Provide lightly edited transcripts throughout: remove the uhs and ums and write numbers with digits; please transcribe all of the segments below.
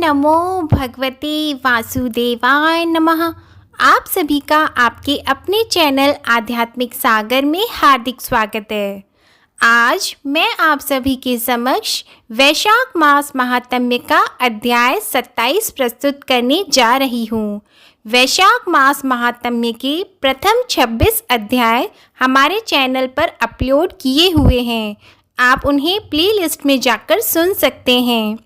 नमो भगवते वासुदेवाय नमः। आप सभी का आपके अपने चैनल आध्यात्मिक सागर में हार्दिक स्वागत है। आज मैं आप सभी के समक्ष वैशाख मास महात्म्य का अध्याय 27 प्रस्तुत करने जा रही हूँ। वैशाख मास महात्म्य के प्रथम 26 अध्याय हमारे चैनल पर अपलोड किए हुए हैं। आप उन्हें प्लेलिस्ट में जाकर सुन सकते हैं।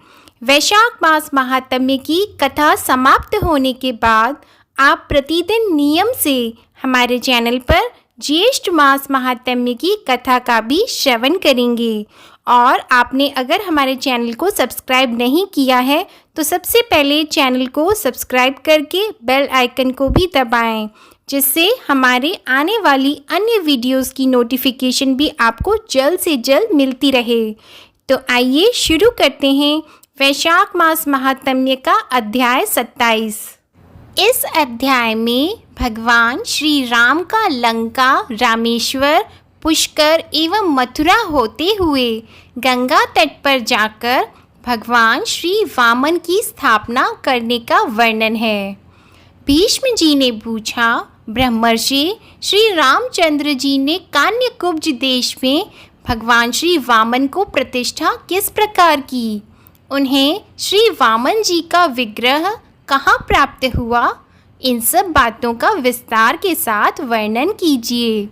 वैशाख मास महात्म्य की कथा समाप्त होने के बाद आप प्रतिदिन नियम से हमारे चैनल पर ज्येष्ठ मास महात्म्य की कथा का भी श्रवण करेंगे। और आपने अगर हमारे चैनल को सब्सक्राइब नहीं किया है तो सबसे पहले चैनल को सब्सक्राइब करके बेल आइकन को भी दबाएं, जिससे हमारे आने वाली अन्य वीडियोस की नोटिफिकेशन भी आपको जल्द से जल्द मिलती रहे। तो आइए शुरू करते हैं वैशाख मास महात्म्य का अध्याय 27। इस अध्याय में भगवान श्री राम का लंका, रामेश्वर, पुष्कर एवं मथुरा होते हुए गंगा तट पर जाकर भगवान श्री वामन की स्थापना करने का वर्णन है। भीष्म जी ने पूछा, ब्रह्मर्षि श्री रामचंद्र जी ने कान्यकुब्ज देश में भगवान श्री वामन को प्रतिष्ठा किस प्रकार की? उन्हें श्री वामन जी का विग्रह कहाँ प्राप्त हुआ? इन सब बातों का विस्तार के साथ वर्णन कीजिए।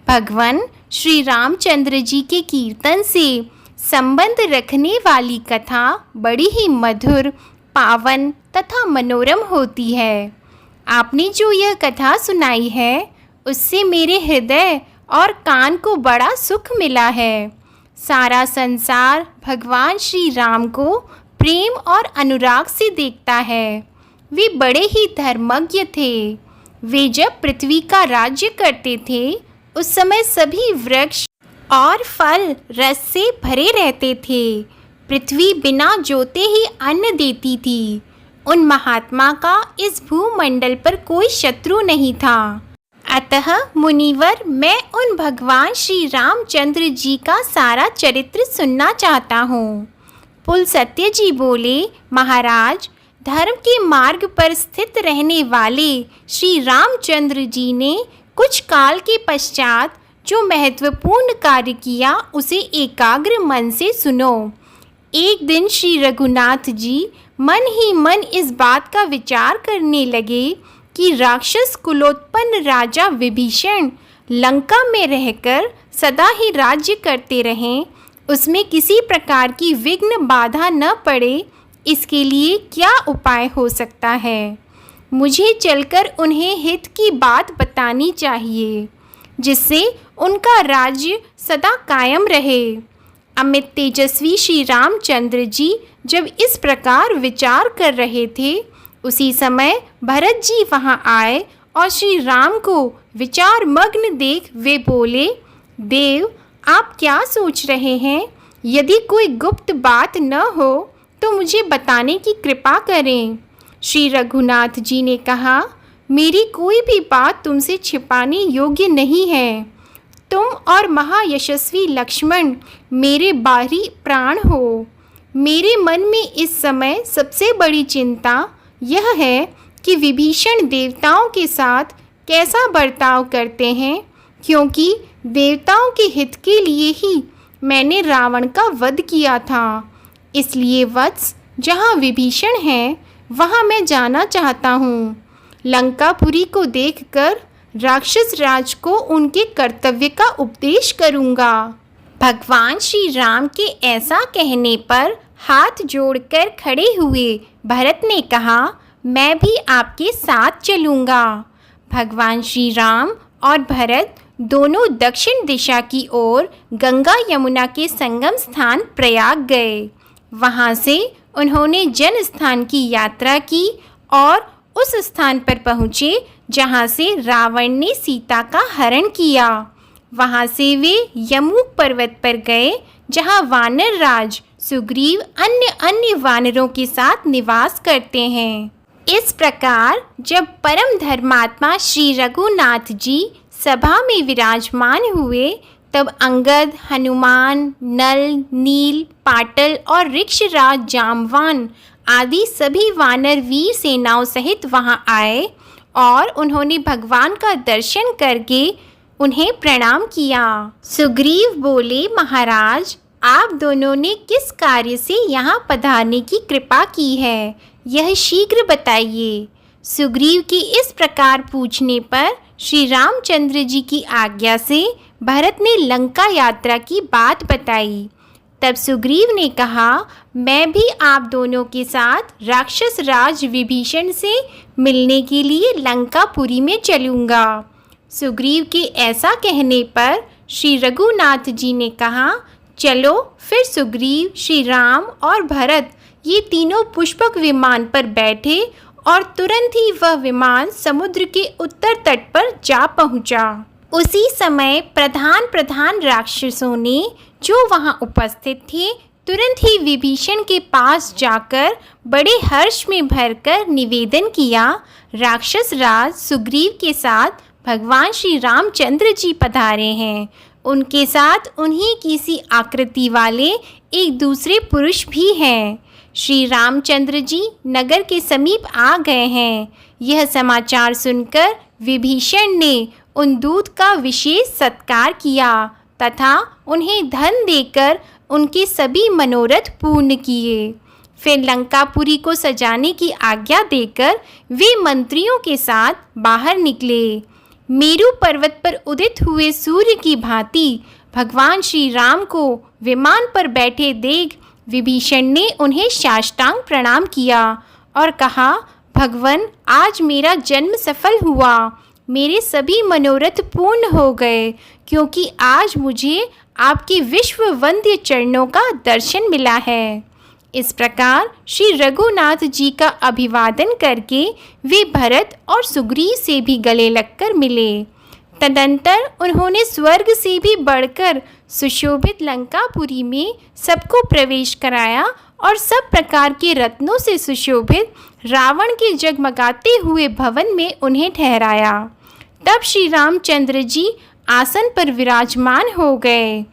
भगवान श्री रामचंद्र जी के कीर्तन से संबंध रखने वाली कथा बड़ी ही मधुर, पावन तथा मनोरम होती है। आपने जो यह कथा सुनाई है उससे मेरे हृदय और कान को बड़ा सुख मिला है। सारा संसार भगवान श्री राम को प्रेम और अनुराग से देखता है। वे बड़े ही धर्मज्ञ थे। वे जब पृथ्वी का राज्य करते थे उस समय सभी वृक्ष और फल रस से भरे रहते थे। पृथ्वी बिना जोते ही अन्न देती थी। उन महात्मा का इस भूमंडल पर कोई शत्रु नहीं था। अतः मुनिवर, मैं उन भगवान श्री रामचंद्र जी का सारा चरित्र सुनना चाहता हूँ। पुलस्त्य जी बोले, महाराज, धर्म के मार्ग पर स्थित रहने वाले श्री रामचंद्र जी ने कुछ काल के पश्चात जो महत्वपूर्ण कार्य किया उसे एकाग्र मन से सुनो। एक दिन श्री रघुनाथ जी मन ही मन इस बात का विचार करने लगे कि राक्षस कुलोत्पन्न राजा विभीषण लंका में रहकर सदा ही राज्य करते रहें, उसमें किसी प्रकार की विघ्न बाधा न पड़े, इसके लिए क्या उपाय हो सकता है? मुझे चलकर उन्हें हित की बात बतानी चाहिए, जिससे उनका राज्य सदा कायम रहे। अमित तेजस्वी श्री रामचंद्र जी जब इस प्रकार विचार कर रहे थे, उसी समय भरत जी वहाँ आए और श्री राम को विचार मग्न देख वे बोले, देव, आप क्या सोच रहे हैं? यदि कोई गुप्त बात न हो तो मुझे बताने की कृपा करें। श्री रघुनाथ जी ने कहा, मेरी कोई भी बात तुमसे छिपाने योग्य नहीं है। तुम और महायशस्वी लक्ष्मण मेरे बाहरी प्राण हो। मेरे मन में इस समय सबसे बड़ी चिंता यह है कि विभीषण देवताओं के साथ कैसा बर्ताव करते हैं, क्योंकि देवताओं के हित के लिए ही मैंने रावण का वध किया था। इसलिए वत्स, जहाँ विभीषण हैं वहाँ मैं जाना चाहता हूँ। लंकापुरी को देखकर राक्षस राज को उनके कर्तव्य का उपदेश करूँगा। भगवान श्री राम के ऐसा कहने पर हाथ जोड़कर खड़े हुए भरत ने कहा, मैं भी आपके साथ चलूँगा। भगवान श्री राम और भरत दोनों दक्षिण दिशा की ओर गंगा यमुना के संगम स्थान प्रयाग गए। वहाँ से उन्होंने जन स्थान की यात्रा की और उस स्थान पर पहुँचे जहाँ से रावण ने सीता का हरण किया। वहाँ से वे यमूक पर्वत पर गए, जहाँ वानर राज सुग्रीव अन्य वानरों के साथ निवास करते हैं। इस प्रकार जब परम धर्मात्मा श्री रघुनाथ जी सभा में विराजमान हुए तब अंगद, हनुमान, नल, नील, पाटल और ऋक्षराज जाम्बवान आदि सभी वानर वीर सेनाओं सहित वहां आए और उन्होंने भगवान का दर्शन करके उन्हें प्रणाम किया। सुग्रीव बोले, महाराज, आप दोनों ने किस कार्य से यहाँ पधारने की कृपा की है, यह शीघ्र बताइए। सुग्रीव की इस प्रकार पूछने पर श्री रामचंद्र जी की आज्ञा से भरत ने लंका यात्रा की बात बताई। तब सुग्रीव ने कहा, मैं भी आप दोनों के साथ राक्षस राज विभीषण से मिलने के लिए लंकापुरी में चलूँगा। सुग्रीव के ऐसा कहने पर श्री रघुनाथ जी ने कहा, चलो फिर। सुग्रीव, श्री राम और भरत ये तीनों पुष्पक विमान पर बैठे और तुरंत ही वह विमान समुद्र के उत्तर तट पर जा पहुंचा। उसी समय प्रधान राक्षसों ने जो वहां उपस्थित थे तुरंत ही विभीषण के पास जाकर बड़े हर्ष में भरकर निवेदन किया, राक्षस राज सुग्रीव के साथ भगवान श्री रामचंद्र जी पधारे हैं। उनके साथ उन्हीं की सी आकृति वाले एक दूसरे पुरुष भी हैं। श्री रामचंद्र जी नगर के समीप आ गए हैं। यह समाचार सुनकर विभीषण ने उन दूत का विशेष सत्कार किया तथा उन्हें धन देकर उनके सभी मनोरथ पूर्ण किए। फिर लंकापुरी को सजाने की आज्ञा देकर वे मंत्रियों के साथ बाहर निकले। मेरु पर्वत पर उदित हुए सूर्य की भांति भगवान श्री राम को विमान पर बैठे देख विभीषण ने उन्हें साष्टांग प्रणाम किया और कहा, भगवन, आज मेरा जन्म सफल हुआ। मेरे सभी मनोरथ पूर्ण हो गए, क्योंकि आज मुझे आपके विश्व वंद्य चरणों का दर्शन मिला है। इस प्रकार श्री रघुनाथ जी का अभिवादन करके वे भरत और सुग्रीव से भी गले लगकर मिले। तदंतर उन्होंने स्वर्ग से भी बढ़कर सुशोभित लंकापुरी में सबको प्रवेश कराया और सब प्रकार के रत्नों से सुशोभित रावण के जगमगाते हुए भवन में उन्हें ठहराया। तब श्री रामचंद्र जी आसन पर विराजमान हो गए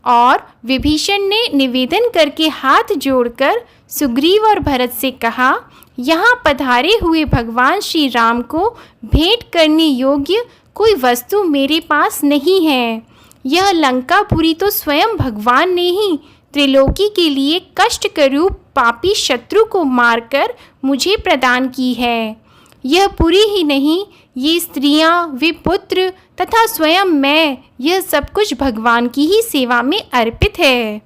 और विभीषण ने निवेदन करके हाथ जोड़कर सुग्रीव और भरत से कहा, यहाँ पधारे हुए भगवान श्री राम को भेंट करने योग्य कोई वस्तु मेरे पास नहीं है। यह लंकापुरी तो स्वयं भगवान ने ही त्रिलोकी के लिए कष्टकरूप पापी शत्रु को मारकर मुझे प्रदान की है। यह पुरी ही नहीं, ये स्त्रियां, वे पुत्र तथा स्वयं मैं, यह सब कुछ भगवान की ही सेवा में अर्पित है।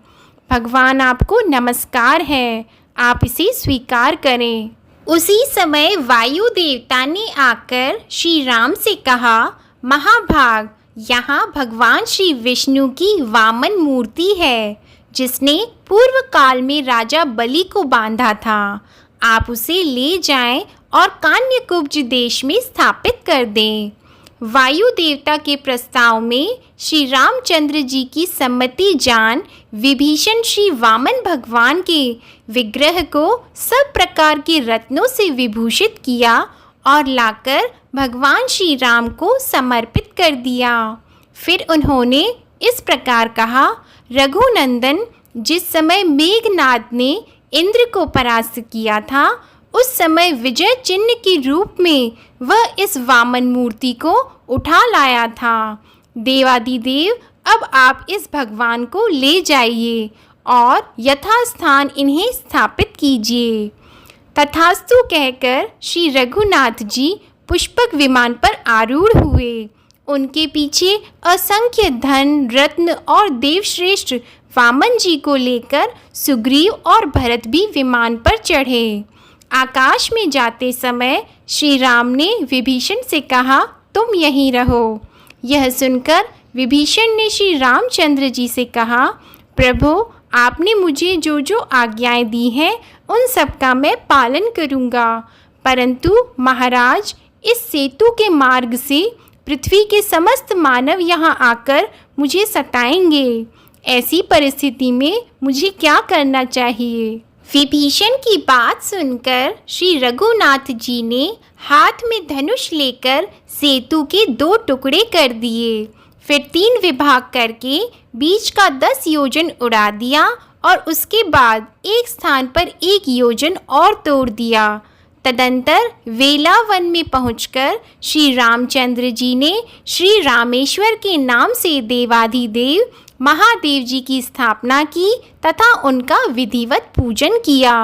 भगवान आपको नमस्कार है, आप इसे स्वीकार करें। उसी समय वायु देवता ने आकर श्री राम से कहा, महाभाग, यहाँ भगवान श्री विष्णु की वामन मूर्ति है, जिसने पूर्व काल में राजा बलि को बांधा था। आप उसे ले जाएं और कान्यकुब्ज देश में स्थापित कर दें। वायु देवता के प्रस्ताव में श्री रामचंद्र जी की सम्मति जान विभीषण श्री वामन भगवान के विग्रह को सब प्रकार के रत्नों से विभूषित किया और लाकर भगवान श्री राम को समर्पित कर दिया। फिर उन्होंने इस प्रकार कहा, रघुनंदन, जिस समय मेघनाद ने इंद्र को परास्त किया था, उस समय विजय चिन्ह के रूप में वह इस वामन मूर्ति को उठा लाया था। देवादिदेव, अब आप इस भगवान को ले जाइए और यथास्थान इन्हें स्थापित कीजिए। तथास्तु कहकर श्री रघुनाथ जी पुष्पक विमान पर आरूढ़ हुए। उनके पीछे असंख्य धन, रत्न और देवश्रेष्ठ वामन जी को लेकर सुग्रीव और भरत भी विमान पर चढ़े। आकाश में जाते समय श्री राम ने विभीषण से कहा, तुम यहीं रहो। यह सुनकर विभीषण ने श्री रामचंद्र जी से कहा, प्रभु, आपने मुझे जो जो आज्ञाएं दी हैं उन सब का मैं पालन करूँगा, परंतु महाराज, इस सेतु के मार्ग से पृथ्वी के समस्त मानव यहाँ आकर मुझे सताएंगे। ऐसी परिस्थिति में मुझे क्या करना चाहिए? विभीषण की बात सुनकर श्री रघुनाथ जी ने हाथ में धनुष लेकर सेतु के 2 टुकड़े कर दिए। फिर 3 विभाग करके बीच का 10 योजन उड़ा दिया और उसके बाद एक स्थान पर 1 योजन और तोड़ दिया। तदंतर वेलावन में पहुंचकर श्री रामचंद्र जी ने श्री रामेश्वर के नाम से देवाधिदेव महादेव जी की स्थापना की तथा उनका विधिवत पूजन किया।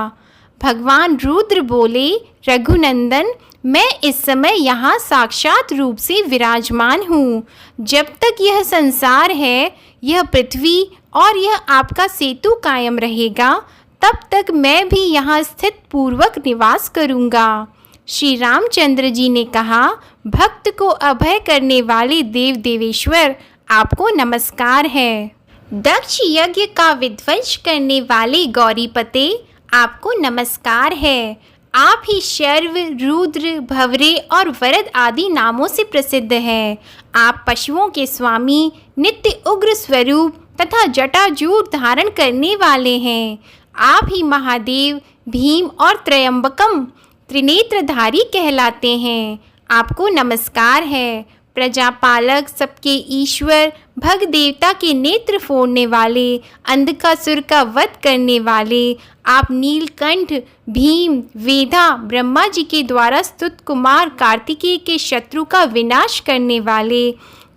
भगवान रुद्र बोले, रघुनंदन, मैं इस समय यहाँ साक्षात रूप से विराजमान हूँ। जब तक यह संसार है, यह पृथ्वी और यह आपका सेतु कायम रहेगा, तब तक मैं भी यहाँ स्थित पूर्वक निवास करूँगा। श्री रामचंद्र जी ने कहा, भक्त को अभय करने वाले देव देवेश्वर, आपको नमस्कार है। दक्ष यज्ञ का विध्वंस करने वाले गौरीपते, आपको नमस्कार है। आप ही शर्व, रुद्र, भवरे और वरद आदि नामों से प्रसिद्ध हैं। आप पशुओं के स्वामी, नित्य उग्र स्वरूप तथा जटाजूट धारण करने वाले हैं। आप ही महादेव, भीम और त्रयंबकम त्रिनेत्रधारी कहलाते हैं। आपको नमस्कार है। प्रजापालक, सबके ईश्वर, भग देवता के नेत्र फोड़ने वाले, अंधकासुर का वध करने वाले, आप नीलकंठ, भीम, वेदा, ब्रह्मा जी के द्वारा स्तुत कुमार कार्तिकेय के शत्रु का विनाश करने वाले,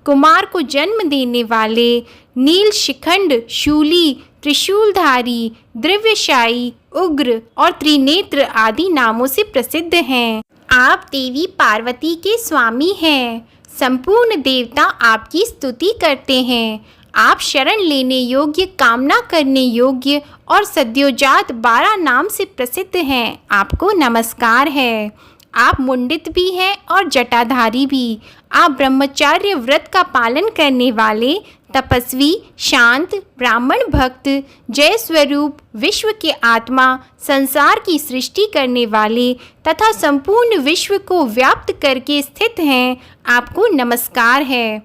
कुमार को जन्म देने वाले, नील शिखंड, शूली, त्रिशूलधारी, द्रव्यशायी, उग्र और त्रिनेत्र आदि नामों से प्रसिद्ध हैं। आप देवी पार्वती के स्वामी हैं। संपूर्ण देवता आपकी स्तुति करते हैं। आप शरण लेने योग्य, कामना करने योग्य और सद्योजात 12 नाम से प्रसिद्ध हैं। आपको नमस्कार है। आप मुंडित भी हैं और जटाधारी भी। आप ब्रह्मचार्य व्रत का पालन करने वाले, तपस्वी, शांत, ब्राह्मण भक्त, जय स्वरूप, विश्व के आत्मा, संसार की सृष्टि करने वाले तथा संपूर्ण विश्व को व्याप्त करके स्थित हैं। आपको नमस्कार है।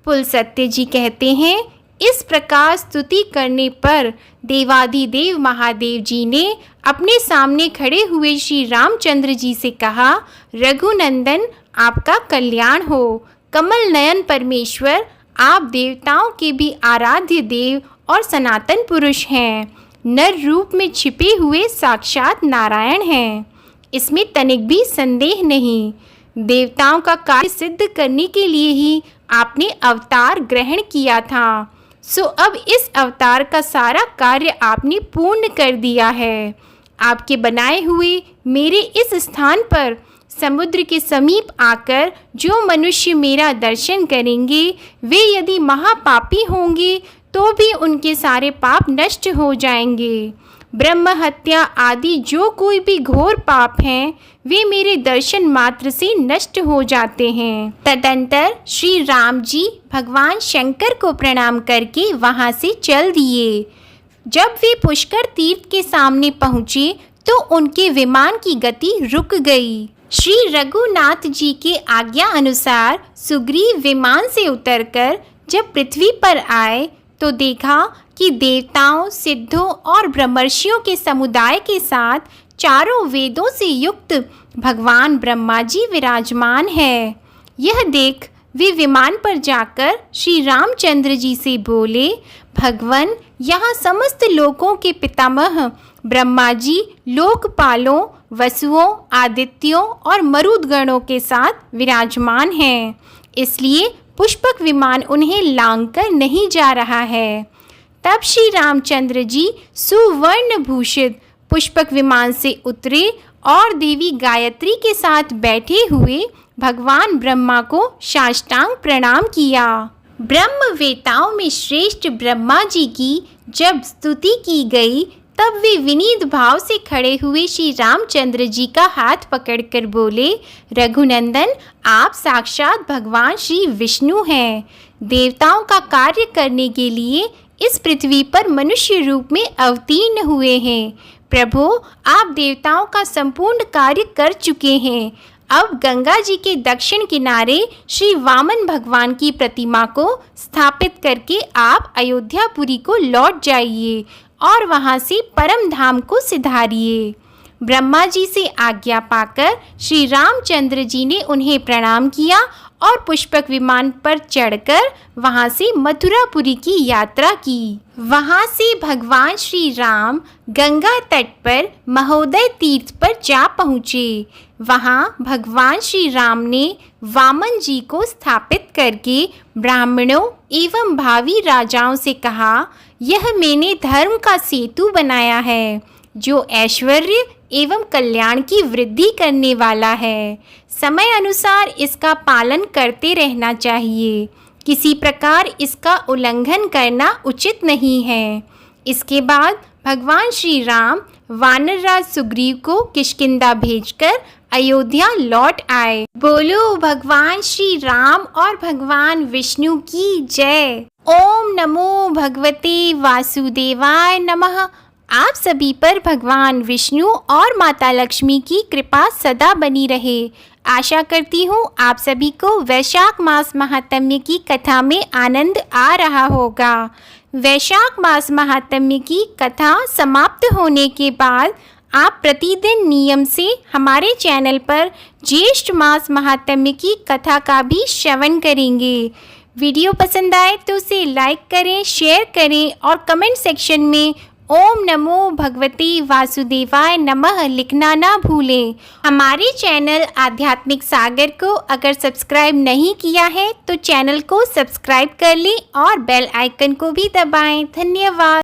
पुलसत्य जी कहते हैं, इस प्रकार स्तुति करने पर देवाधिदेव महादेव जी ने अपने सामने खड़े हुए श्री रामचंद्र जी से कहा, रघुनंदन, आपका कल्याण हो। कमल नयन परमेश्वर, आप देवताओं के भी आराध्य देव और सनातन पुरुष हैं। नर रूप में छिपे हुए साक्षात नारायण हैं। इसमें तनिक भी संदेह नहीं। देवताओं का कार्य सिद्ध करने के लिए ही आपने अवतार ग्रहण किया था। सो अब इस अवतार का सारा कार्य आपने पूर्ण कर दिया है। आपके बनाए हुए मेरे इस स्थान पर समुद्र के समीप आकर जो मनुष्य मेरा दर्शन करेंगे, वे यदि महापापी होंगे तो भी उनके सारे पाप नष्ट हो जाएंगे। ब्रह्म हत्या आदि जो कोई भी घोर पाप हैं, वे मेरे दर्शन मात्र से नष्ट हो जाते हैं। तदंतर श्री राम जी भगवान शंकर को प्रणाम करके वहाँ से चल दिए। जब वे पुष्कर तीर्थ के सामने पहुँचे तो उनके विमान की गति रुक गई। श्री रघुनाथ जी के आज्ञा अनुसार सुग्रीव विमान से उतरकर जब पृथ्वी पर आए तो देखा कि देवताओं, सिद्धों और ब्रह्मर्षियों के समुदाय के साथ चारों वेदों से युक्त भगवान ब्रह्मा जी विराजमान है। यह देख वे विमान पर जाकर श्री रामचंद्र जी से बोले, भगवन, यहाँ समस्त लोकों के पितामह ब्रह्मा जी लोकपालों, वसुओं, आदित्यों और मरुदगणों के साथ विराजमान हैं। इसलिए पुष्पक विमान उन्हें लांघकर नहीं जा रहा है। तब श्री रामचंद्र जी सुवर्ण भूषित पुष्पक विमान से उतरे और देवी गायत्री के साथ बैठे हुए भगवान ब्रह्मा को साष्टांग प्रणाम किया। ब्रह्मवेताओं में श्रेष्ठ ब्रह्मा जी की जब स्तुति की गई, तब वे विनीत भाव से खड़े हुए श्री रामचंद्र जी का हाथ पकड़कर बोले, रघुनंदन, आप साक्षात भगवान श्री विष्णु हैं। देवताओं का कार्य करने के लिए इस पृथ्वी पर मनुष्य रूप में अवतीर्ण हुए हैं। प्रभु, आप देवताओं का संपूर्ण कार्य कर चुके हैं। अब गंगा जी के दक्षिण किनारे श्री वामन भगवान की प्रतिमा को स्थापित करके आप अयोध्यापुरी को लौट जाइए और वहां से परम धाम को सिधारिए। ब्रह्मा जी से आज्ञा पाकर श्री रामचंद्र जी ने उन्हें प्रणाम किया और पुष्पक विमान पर चढ़कर वहां से मथुरापुरी की यात्रा की। वहां से भगवान श्री राम गंगा तट पर महोदय तीर्थ पर जा पहुँचे। वहां भगवान श्री राम ने वामन जी को स्थापित करके ब्राह्मणों एवं भावी राजाओं से कहा, यह मैंने धर्म का सेतु बनाया है जो ऐश्वर्य एवं कल्याण की वृद्धि करने वाला है। समय अनुसार इसका पालन करते रहना चाहिए। किसी प्रकार इसका उल्लंघन करना उचित नहीं है। इसके बाद भगवान श्री राम वानर राज सुग्रीव को किष्किंधा भेजकर अयोध्या लौट आए। बोलो भगवान श्री राम और भगवान विष्णु की जय। ओम नमो भगवते वासुदेवाय नमः। आप सभी पर भगवान विष्णु और माता लक्ष्मी की कृपा सदा बनी रहे। आशा करती हूँ आप सभी को वैशाख मास महात्म्य की कथा में आनंद आ रहा होगा। वैशाख मास महात्म्य की कथा समाप्त होने के बाद आप प्रतिदिन नियम से हमारे चैनल पर ज्येष्ठ मास महात्म्य की कथा का भी श्रवण करेंगे। वीडियो पसंद आए तो उसे लाइक करें, शेयर करें और कमेंट सेक्शन में ओम नमो भगवते वासुदेवाय नमः लिखना ना भूलें। हमारे चैनल आध्यात्मिक सागर को अगर सब्सक्राइब नहीं किया है तो चैनल को सब्सक्राइब कर लें और बेल आइकन को भी दबाएं। धन्यवाद।